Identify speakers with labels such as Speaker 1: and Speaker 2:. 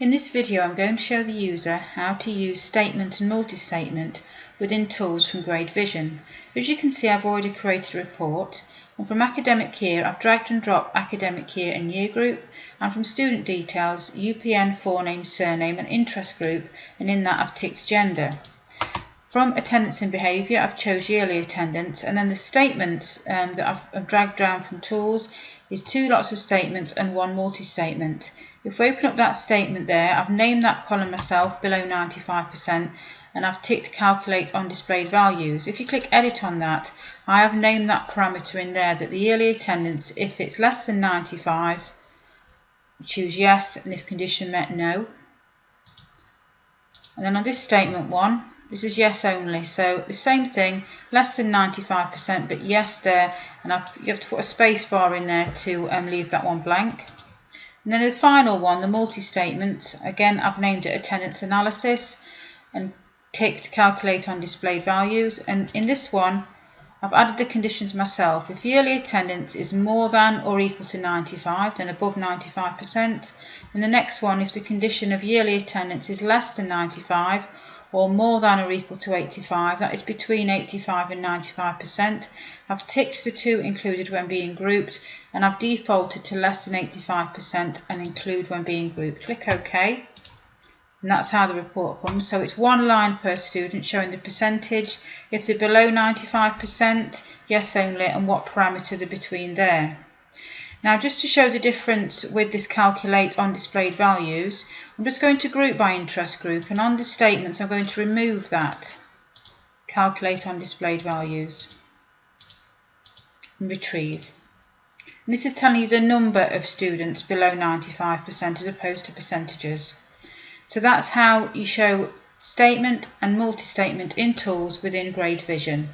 Speaker 1: In this video I'm going to show the user how to use statement and multi-statement within tools from GradeVision. As you can see, I've already created a report, and from academic year I've dragged and dropped academic year and year group, and from student details UPN, forename, surname and interest group, and in that I've ticked gender. From attendance and behaviour I've chose yearly attendance, and then the statements that I've dragged down from tools is 2 lots of statements and 1 multi-statement. If we open up that statement there, I've named that column myself below 95% and I've ticked calculate on displayed values. If you click edit on that, I have named that parameter in there that the yearly attendance, if it's less than 95, choose yes, and if condition met, no. And then on this statement 1, this is yes only, so the same thing, less than 95%, but yes there, and you have to put a space bar in there to leave that one blank. And then the final one, the multi-statement, again I've named it attendance analysis and ticked calculate on displayed values, and in this one I've added the conditions myself. If yearly attendance is more than or equal to 95, then above 95%. And the next one, if the condition of yearly attendance is less than 95 or more than or equal to 85, that is between 85 and 95%. I've ticked the 2 included when being grouped, and I've defaulted to less than 85% and include when being grouped. Click OK, and that's how the report comes. So it's 1 line per student showing the percentage. If they're below 95%, yes only, and what parameter they're between there. Now, just to show the difference with this calculate on displayed values, I'm just going to group by interest group, and on the statements I'm going to remove that calculate on displayed values and retrieve. And this is telling you the number of students below 95% as opposed to percentages. So that's how you show statement and multi-statement in tools within GradeVision.